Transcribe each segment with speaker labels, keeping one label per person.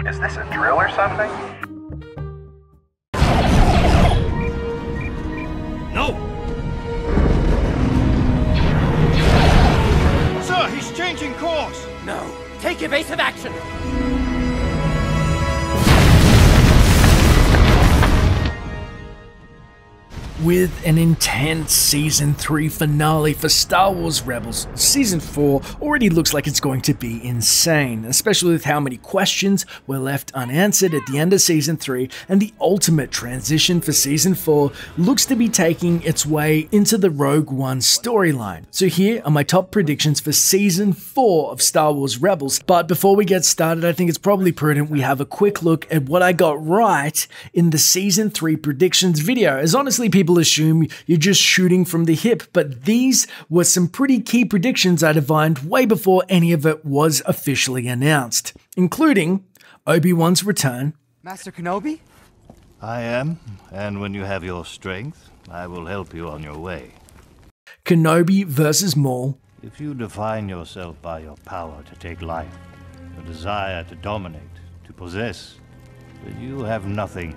Speaker 1: Is this a drill or something?
Speaker 2: No!
Speaker 3: Sir, he's changing course!
Speaker 2: No! Take evasive action!
Speaker 4: With an intense Season 3 finale for Star Wars Rebels, Season 4 already looks like it's going to be insane, especially with how many questions were left unanswered at the end of Season 3, and the ultimate transition for Season 4 looks to be taking its way into the Rogue One storyline. So here are my top predictions for Season 4 of Star Wars Rebels, but before we get started, I think it's probably prudent we have a quick look at what I got right in the Season 3 predictions video, as honestly people assume you're just shooting from the hip, but these were some pretty key predictions I divined way before any of it was officially announced, including Obi-Wan's return,
Speaker 5: Master Kenobi?
Speaker 6: I am, and when you have your strength, I will help you on your way.
Speaker 4: Kenobi versus Maul,
Speaker 6: If you define yourself by your power to take life, your desire to dominate, to possess, then you have nothing.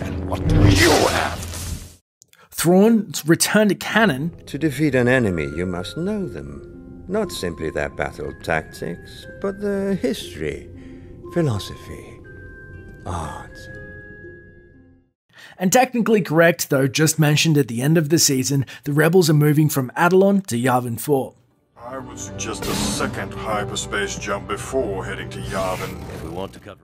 Speaker 3: And what do you have?
Speaker 4: Thrawn's return to canon,
Speaker 7: To defeat an enemy, you must know them. Not simply their battle tactics, but their history, philosophy, art.
Speaker 4: and technically correct though just mentioned at the end of the season, the Rebels are moving from Atollon to Yavin 4.
Speaker 3: I would suggest a second hyperspace jump before heading to Yavin.
Speaker 6: If we want to cover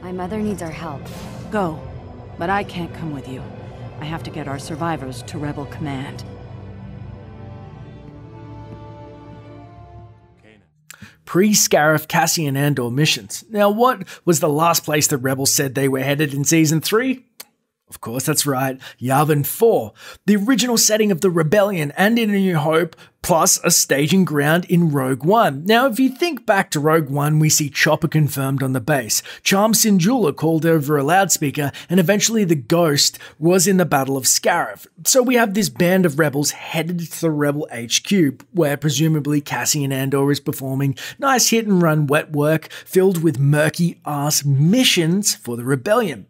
Speaker 8: My mother needs our help.
Speaker 9: Go, but I can't come with you. I have to get our survivors to Rebel Command.
Speaker 4: Pre-Scarif Cassian Andor missions. Now what was the last place the Rebels said they were headed in Season 3? Of course, that's right, Yavin 4, the original setting of the Rebellion and in A New Hope, plus a staging ground in Rogue One. Now, if you think back to Rogue One, we see Chopper confirmed on the base, Charm Syndulla called over a loudspeaker, and eventually the Ghost was in the Battle of Scarif. So we have this band of rebels headed to the Rebel HQ, where presumably Cassian Andor is performing nice hit-and-run wet work filled with murky-ass missions for the Rebellion.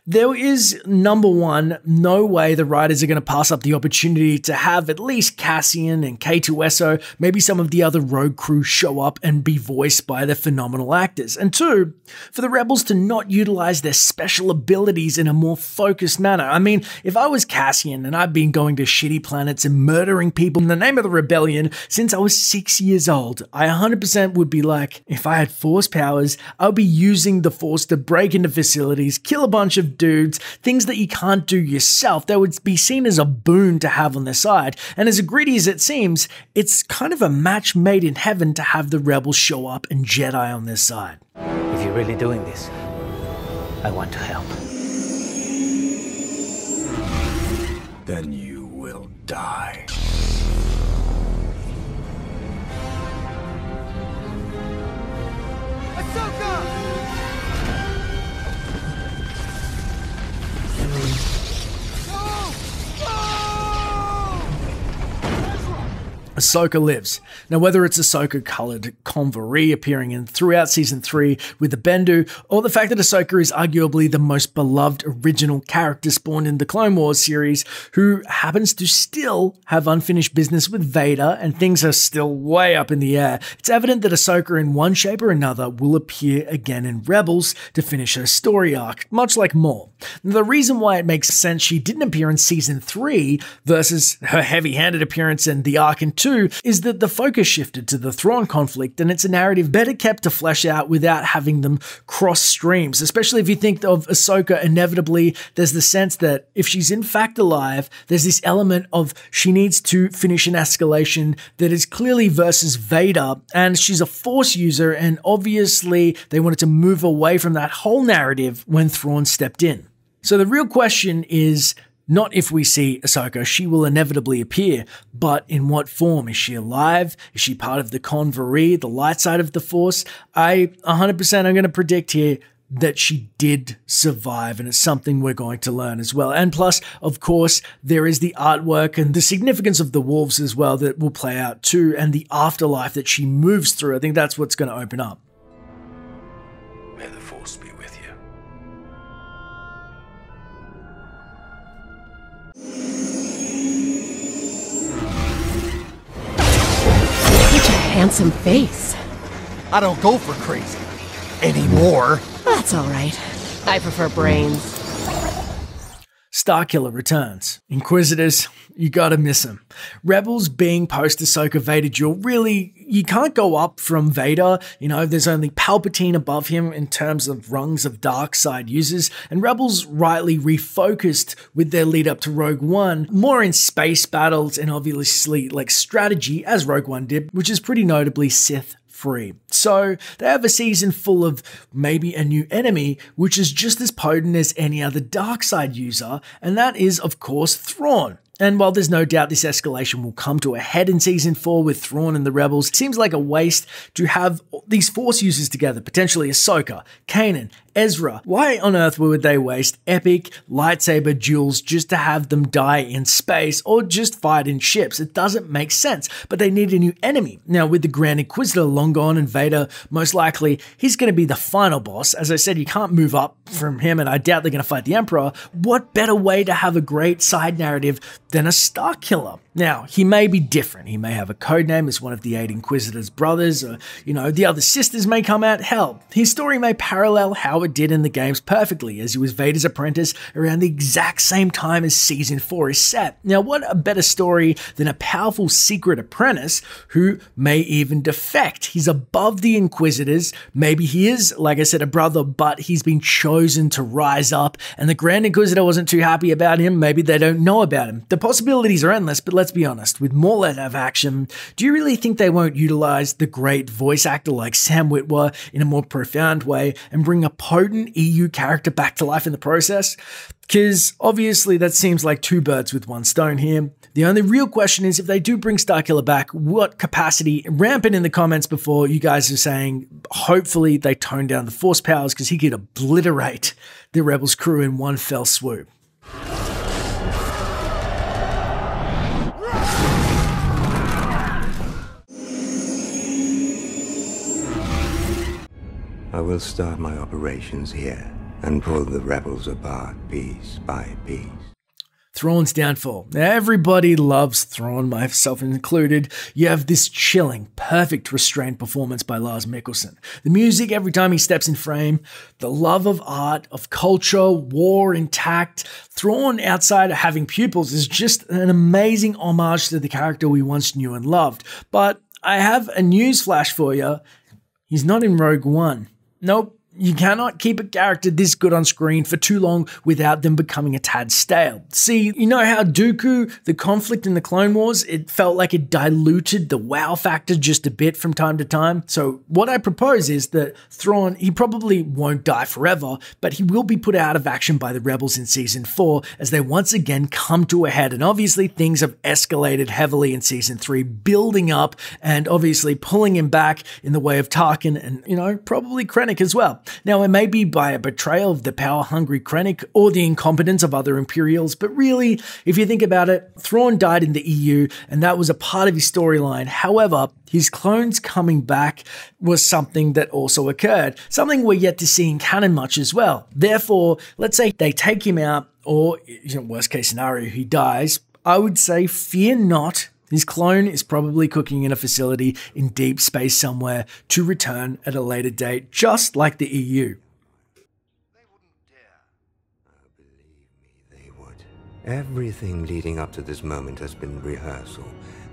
Speaker 4: There is, number one, no way the writers are going to pass up the opportunity to have at least Cassian and K2SO, maybe some of the other Rogue crew show up and be voiced by the phenomenal actors. And two, for the Rebels to not utilize their special abilities in a more focused manner. I mean, if I was Cassian and I'd been going to shitty planets and murdering people in the name of the Rebellion since I was 6 years old, I 100% would be like, if I had Force powers, I would be using the Force to break into facilities, kill a bunch of dudes, things that you can't do yourself. That would be seen as a boon to have on their side. And as greedy as it seems, it's kind of a match made in heaven to have the Rebels show up and Jedi on their side.
Speaker 2: If you're really doing this, I want to help.
Speaker 3: Then you will die.
Speaker 4: Ahsoka lives. Now, whether it's Ahsoka-coloured Convery appearing in throughout Season 3 with the Bendu, or the fact that Ahsoka is arguably the most beloved original character spawned in the Clone Wars series, who happens to still have unfinished business with Vader and things are still way up in the air, it's evident that Ahsoka in one shape or another will appear again in Rebels to finish her story arc, much like Maul. Now, the reason why it makes sense she didn't appear in Season 3 versus her heavy-handed appearance in the arc in 2 is that the focus shifted to the Thrawn conflict, and it's a narrative better kept to flesh out without having them cross streams, especially if you think of Ahsoka. Inevitably, there's the sense that if she's in fact alive, there's this element of she needs to finish an escalation that is clearly versus Vader, and she's a Force user, and obviously they wanted to move away from that whole narrative when Thrawn stepped in. So the real question is, not if we see Ahsoka, she will inevitably appear, but in what form? Is she alive? Is she part of the Convery, the light side of the Force? I 100% am going to predict here, that she did survive, and it's something we're going to learn as well. And plus, of course, there is the artwork and the significance of the wolves as well that will play out too, and the afterlife that she moves through. I think that's what's going to open up.
Speaker 1: May the Force be with you.
Speaker 5: Such a handsome face.
Speaker 8: I don't go for crazy anymore.
Speaker 5: That's all right. I prefer brains.
Speaker 4: Starkiller returns. Inquisitors, you gotta miss him. Rebels being post-Ahsoka Vader duel, really, you can't go up from Vader. You know, there's only Palpatine above him in terms of rungs of dark side users, and Rebels rightly refocused with their lead up to Rogue One, more in space battles and obviously like strategy, as Rogue One did, which is pretty notably Sith free. So they have a season full of maybe a new enemy, which is just as potent as any other dark side user, and that is, of course, Thrawn. And while there's no doubt this escalation will come to a head in Season 4 with Thrawn and the Rebels, it seems like a waste to have these Force users together, potentially Ahsoka, Kanan, Ezra. Why on earth would they waste epic lightsaber duels just to have them die in space or just fight in ships? It doesn't make sense, but they need a new enemy. Now, with the Grand Inquisitor long gone and Vader, most likely, he's going to be the final boss. As I said, you can't move up from him, and I doubt they're going to fight the Emperor. What better way to have a great side narrative than a Starkiller? Now, he may be different. He may have a codename as one of the 8 Inquisitors' brothers, or, you know, the other sisters may come out. Hell, his story may parallel how it did in the games perfectly, as he was Vader's apprentice around the exact same time as Season 4 is set. Now, what a better story than a powerful secret apprentice who may even defect? He's above the Inquisitors. Maybe he is, like I said, a brother, but he's been chosen to rise up, and the Grand Inquisitor wasn't too happy about him. Maybe they don't know about him. The possibilities are endless, but let's be honest, with more let-out action, do you really think they won't utilize the great voice actor like Sam Witwer in a more profound way and bring a potent EU character back to life in the process? Because obviously that seems like two birds with one stone here. The only real question is, if they do bring Starkiller back, what capacity? Rampant in the comments before, you guys are saying hopefully they tone down the Force powers because he could obliterate the Rebels crew in one fell swoop.
Speaker 7: I will start my operations here and pull the rebels apart piece by piece.
Speaker 4: Thrawn's downfall. Now, everybody loves Thrawn, myself included. You have this chilling, perfect restrained performance by Lars Mikkelsen. The music every time he steps in frame, the love of art, of culture, war intact. Thrawn, outside of having pupils, is just an amazing homage to the character we once knew and loved. But I have a news flash for you. He's not in Rogue One. Nope. You cannot keep a character this good on screen for too long without them becoming a tad stale. See, you know how Dooku, the conflict in the Clone Wars, it felt like it diluted the wow factor just a bit from time to time? So what I propose is that Thrawn, he probably won't die forever, but he will be put out of action by the Rebels in Season 4 as they once again come to a head. And obviously things have escalated heavily in Season 3, building up and obviously pulling him back in the way of Tarkin and, you know, probably Krennic as well. Now, it may be by a betrayal of the power-hungry Krennic or the incompetence of other Imperials, but really, if you think about it, Thrawn died in the EU, and that was a part of his storyline. However, his clones coming back was something that also occurred, something we're yet to see in canon much as well. Therefore, let's say they take him out, or, you know, worst case scenario, he dies. I would say, fear not. His clone is probably cooking in a facility in deep space somewhere to return at a later date, just like the EU.
Speaker 7: They wouldn't dare. Believe me, they would. Everything leading up to this moment has been rehearsal.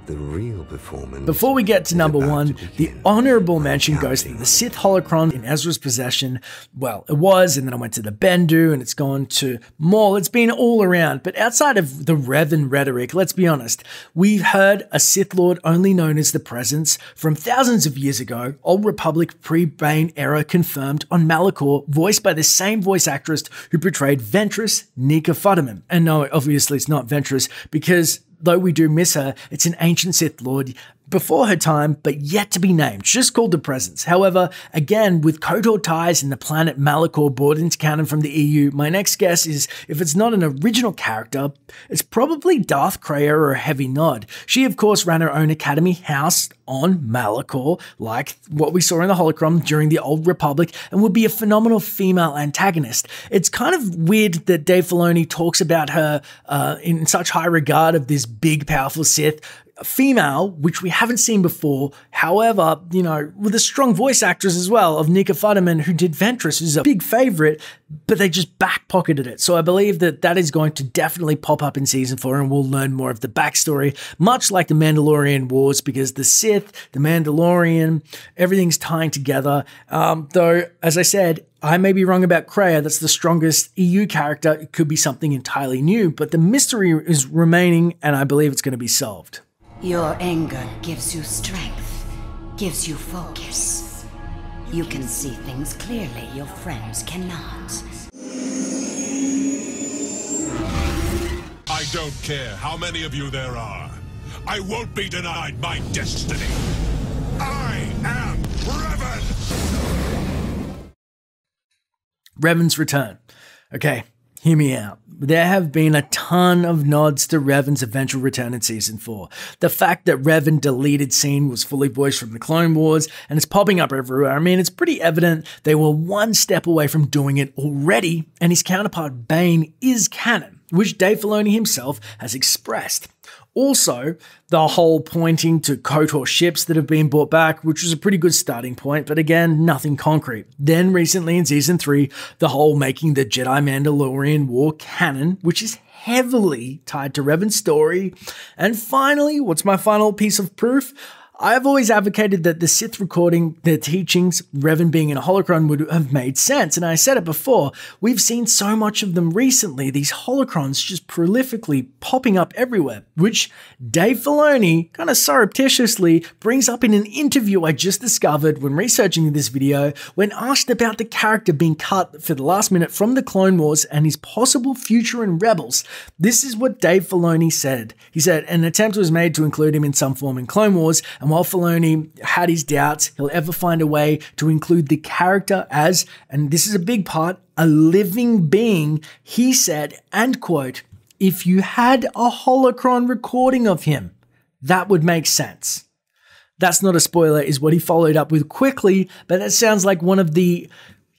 Speaker 7: The real performance.
Speaker 4: Before we get to number one, the honorable mention goes to the Sith holocron in Ezra's possession. Well, it was, and then I went to the Bendu, and it's gone to Maul. It's been all around, but outside of the Revan rhetoric, let's be honest, we've heard a Sith Lord only known as the Presence from thousands of years ago, Old Republic pre-Bane era confirmed on Malachor, voiced by the same voice actress who portrayed Ventress, Nika Futterman. And no, obviously it's not Ventress, because though we do miss her, it's an ancient Sith Lord before her time, but yet to be named, just called the Presence. However, again, with KOTOR ties and the planet Malachor brought into canon from the EU, my next guess is if it's not an original character, it's probably Darth Kreia or a heavy nod. She, of course, ran her own academy house on Malachor, like what we saw in the Holocron during the Old Republic, and would be a phenomenal female antagonist. It's kind of weird that Dave Filoni talks about her in such high regard of this big, powerful Sith female, which we haven't seen before. However, you know, with a strong voice actress as well of Nika Futterman, who did Ventress, who's a big favorite, but they just back-pocketed it. So I believe that that is going to definitely pop up in Season 4, and we'll learn more of the backstory, much like the Mandalorian Wars, because the Sith, the Mandalorian, everything's tying together. Though, as I said, I may be wrong about Kreia. That's the strongest EU character. It could be something entirely new, but the mystery is remaining, and I believe it's going to be solved.
Speaker 10: Your anger gives you strength, gives you focus. You can see things clearly your friends cannot.
Speaker 11: I don't care how many of you there are. I won't be denied my destiny. I am Revan!
Speaker 4: Revan's return. Okay, hear me out. There have been a ton of nods to Revan's eventual return in Season 4. The fact that Revan deleted scene was fully voiced from the Clone Wars and it's popping up everywhere. I mean, it's pretty evident they were one step away from doing it already, and his counterpart Bane is canon, which Dave Filoni himself has expressed. Also, the whole pointing to KOTOR ships that have been brought back, which was a pretty good starting point, but again, nothing concrete. Then recently in Season 3, the whole making the Jedi-Mandalorian War canon, which is heavily tied to Revan's story. And finally, what's my final piece of proof? I've always advocated that the Sith recording their teachings, Revan being in a holocron, would have made sense. And I said it before, we've seen so much of them recently, these holocrons just prolifically popping up everywhere, which Dave Filoni kind of surreptitiously brings up in an interview I just discovered when researching this video, when asked about the character being cut for the last minute from the Clone Wars and his possible future in Rebels. This is what Dave Filoni said. He said, an attempt was made to include him in some form in Clone Wars, and while Filoni had his doubts he'll ever find a way to include the character as, and this is a big part, a living being, he said, and quote, if you had a holocron recording of him, that would make sense. That's not a spoiler, is what he followed up with quickly, but that sounds like one of the,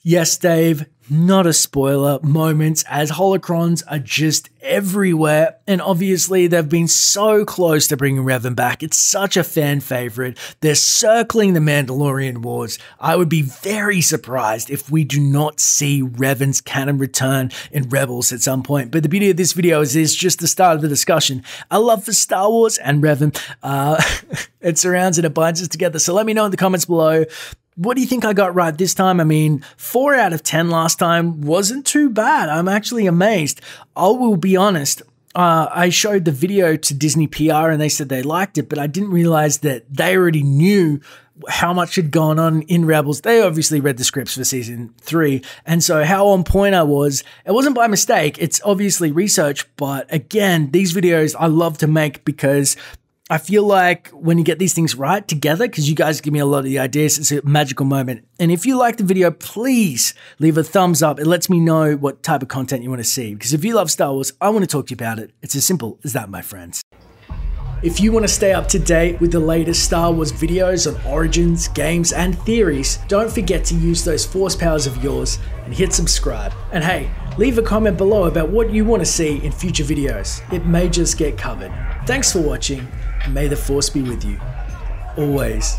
Speaker 4: yes, Dave, not a spoiler, moments, as holocrons are just everywhere, and obviously they've been so close to bringing Revan back. It's such a fan favorite. They're circling the Mandalorian Wars. I would be very surprised if we do not see Revan's canon return in Rebels at some point. But the beauty of this video is it's just the start of the discussion. A love for Star Wars and Revan, it surrounds and it binds us together. So let me know in the comments below. What do you think I got right this time? I mean, 4 out of 10 last time wasn't too bad. I'm actually amazed. I will be honest. I showed the video to Disney PR and they said they liked it, but I didn't realize that they already knew how much had gone on in Rebels. They obviously read the scripts for Season 3, and so how on point I was, it wasn't by mistake. It's obviously research, but again, these videos I love to make because I feel like when you get these things right together, because you guys give me a lot of the ideas, it's a magical moment. And if you like the video, please leave a thumbs up. It lets me know what type of content you want to see. Because if you love Star Wars, I want to talk to you about it. It's as simple as that, my friends. If you want to stay up to date with the latest Star Wars videos on origins, games, and theories, don't forget to use those force powers of yours and hit subscribe. And hey, leave a comment below about what you want to see in future videos. It may just get covered. Thanks for watching, and may the Force be with you. Always.